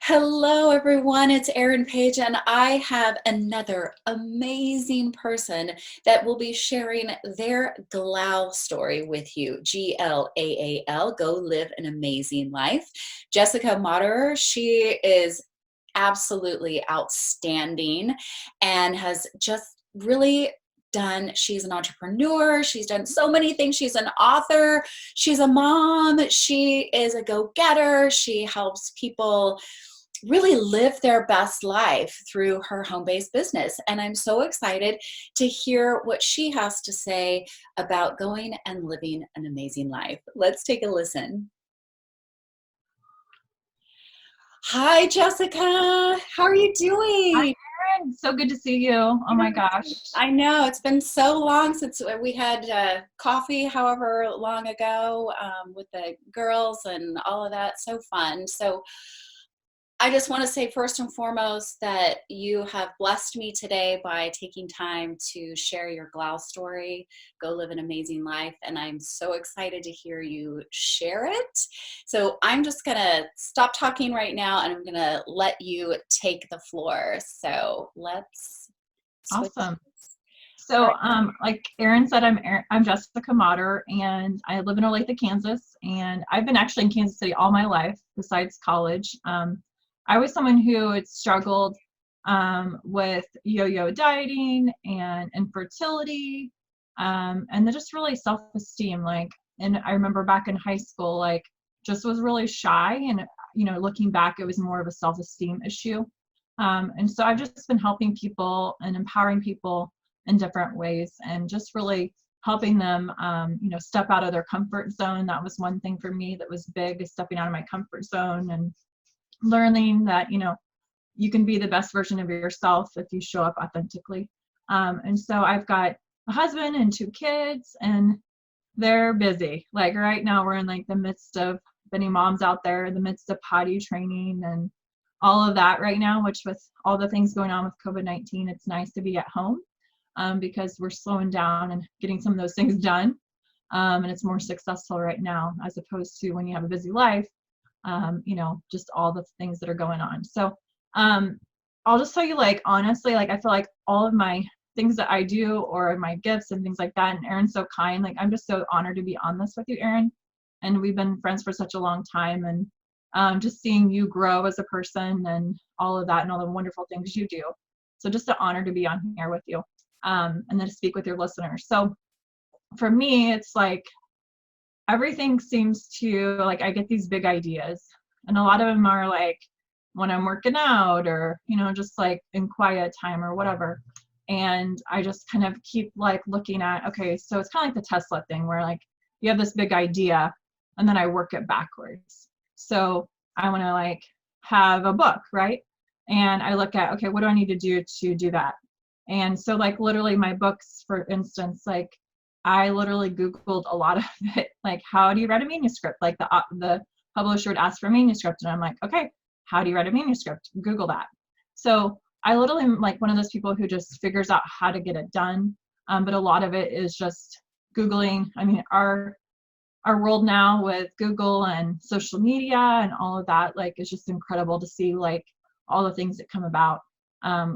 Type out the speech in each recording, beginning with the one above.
Hello, everyone. It's Erin Page, and I have another amazing person that will be sharing their GLAAL story with you. GLAAL, Go Live an Amazing Life. Jessica Maunderer, she is absolutely outstanding and has just really she's an entrepreneur, she's done so many things, she's an author, she's a mom, she is a go-getter, she helps people really live their best life through her home-based business. And I'm so excited to hear what she has to say about going and living an amazing life. Let's take a listen. Hi, Jessica. How are you Hi, doing? Erin. So good to see you. Oh my gosh. I know it's been so long since we had coffee, however long ago, with the girls and all of that. So fun. So I just want to say first and foremost that you have blessed me today by taking time to share your GLAAL story, Go Live an Amazing Life, and I'm so excited to hear you share it. So I'm just going to stop talking right now and I'm going to let you take the floor. So let's switch. Awesome. All So, right. like Erin said, I'm Jessica Motter, and I live in Olathe, Kansas, and I've been actually in Kansas City all my life besides college. I was someone who had struggled with yo-yo dieting and infertility, and then just really self-esteem. And I remember back in high school, just was really shy, and looking back, it was more of a self-esteem issue. And so I've just been helping people and empowering people in different ways and just really helping them, step out of their comfort zone. That was one thing for me that was big, is stepping out of my comfort zone and learning that, you can be the best version of yourself if you show up authentically. And so I've got a husband and 2 kids, and they're busy. Like right now, we're in the midst of, if any moms out there, in the midst of potty training and all of that right now, which with all the things going on with COVID-19, it's nice to be at home, because we're slowing down and getting some of those things done. And it's more successful right now as opposed to when you have a busy life, just all the things that are going on. So I'll just tell you, honestly, I feel like all of my things that I do, or my gifts and things like that, and Erin's so kind, I'm just so honored to be on this with you, Erin. And we've been friends for such a long time, and just seeing you grow as a person and all of that and all the wonderful things you do. So just an honor to be on here with you, and then to speak with your listeners. So for me, it's everything seems to, I get these big ideas, and a lot of them are when I'm working out, or just in quiet time or whatever. And I just kind of keep looking at, okay, so it's kind of like the Tesla thing, where you have this big idea and then I work it backwards. So I want to have a book, right? And I look at, okay, what do I need to do that? And so literally my books, for instance, I literally Googled a lot of it, how do you write a manuscript? The publisher would ask for a manuscript, and I'm like, okay, how do you write a manuscript? Google that. So I literally am one of those people who just figures out how to get it done. But a lot of it is just Googling. I mean, our world now with Google and social media and all of that, it's just incredible to see all the things that come about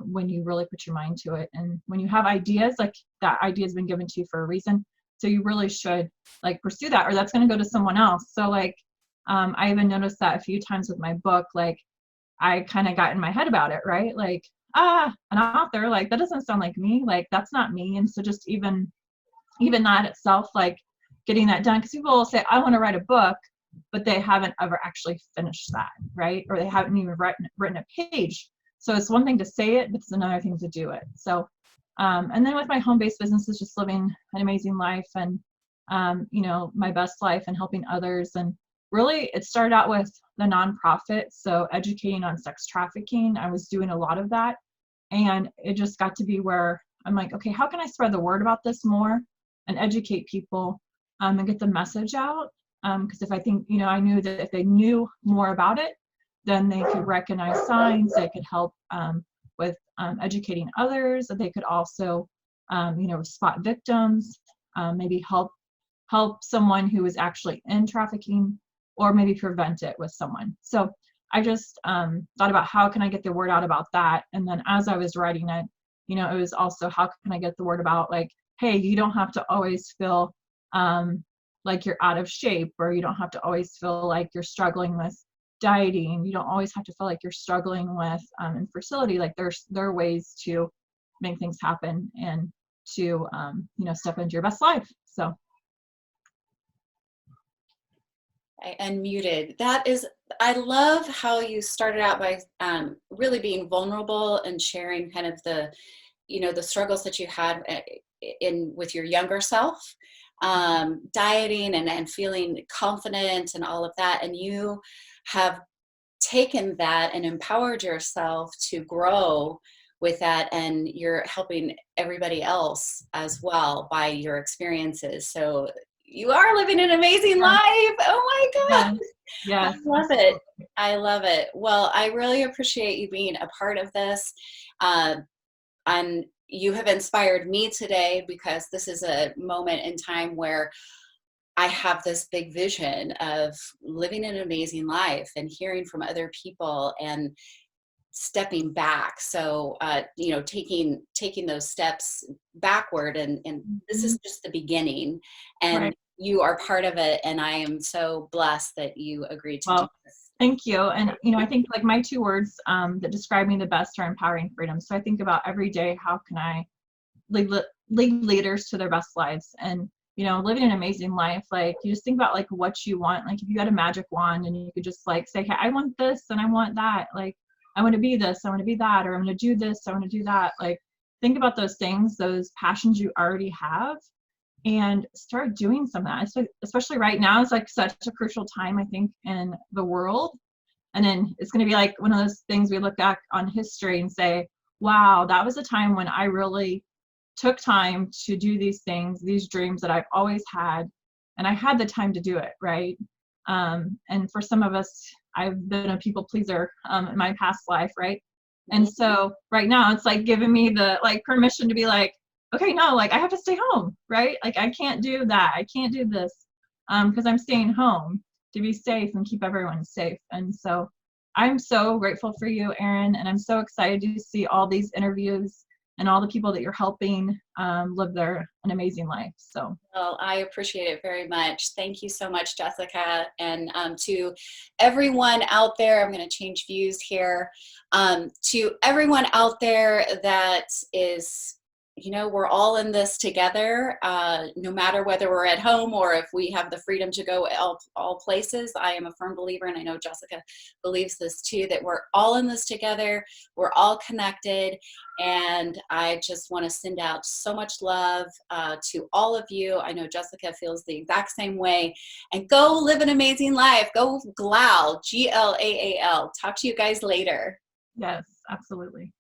when you really put your mind to it. And when you have ideas, that idea has been given to you for a reason. So you really should pursue that, or that's going to go to someone else. So I even noticed that a few times with my book, I kind of got in my head about it, right? An author, that doesn't sound like me, that's not me. And so just even that itself, getting that done, because people will say, I want to write a book, but they haven't ever actually finished that, right? Or they haven't even written a page. So it's one thing to say it, but it's another thing to do it. So, and then with my home-based business is just living an amazing life, and, my best life, and helping others. And really, it started out with the nonprofit, so educating on sex trafficking. I was doing a lot of that, and it just got to be where I'm like, okay, how can I spread the word about this more and educate people, and get the message out? Because if I think, I knew that if they knew more about it, then they could recognize signs, they could help with educating others, they could also, spot victims, maybe help someone who is actually in trafficking, or maybe prevent it with someone. So I just thought about how can I get the word out about that. And then as I was writing it, it was also how can I get the word about, like, hey, you don't have to always feel like you're out of shape, or you don't have to always feel like you're struggling with dieting. You don't always have to feel like you're struggling with infertility. Like there are ways to make things happen and to step into your best life. So I unmuted. I love how you started out by really being vulnerable and sharing kind of the struggles that you had with your younger self, dieting and feeling confident and all of that. And you have taken that and empowered yourself to grow with that, and you're helping everybody else as well by your experiences. So you are living an amazing life. Oh my God. yes, yes, I love it. I love it. Well, I really appreciate you being a part of this. And you have inspired me today, because this is a moment in time where I have this big vision of living an amazing life and hearing from other people and stepping back. So, taking those steps backward, and this is just the beginning, and right. you are part of it. And I am so blessed that you agreed to do Well, this. thank you. And I think like my two words that describe me the best are empowering freedom. So I think about every day, how can I lead leaders to their best lives, and living an amazing life. Like you just think about like what you want. Like if you had a magic wand and you could just like say, hey, I want this and I want that. Like I want to be this, I want to be that, or I'm going to do this, I want to do that. Like think about those things, those passions you already have, and start doing some of that. Especially right now, it's like such a crucial time, I think, in the world. And then it's going to be like one of those things we look back on history and say, wow, that was a time when I really took time to do these things, these dreams that I've always had, and I had the time to do it, right? And for some of us, I've been a people pleaser in my past life, right? And so right now it's like giving me the like permission to be like, okay, no, like I have to stay home, right? Like I can't do that. I can't do this because I'm staying home to be safe and keep everyone safe. And so I'm so grateful for you, Erin, and I'm so excited to see all these interviews and all the people that you're helping live an amazing life. So, well, I appreciate it very much. Thank you so much, Jessica. And to everyone out there, I'm going to change views here. To everyone out there that is, we're all in this together, no matter whether we're at home or if we have the freedom to go all places. I am a firm believer, and I know Jessica believes this too, that we're all in this together. We're all connected. And I just want to send out so much love to all of you. I know Jessica feels the exact same way. And go live an amazing life. Go GLAAL, GLAAL. Talk to you guys later. yes, absolutely.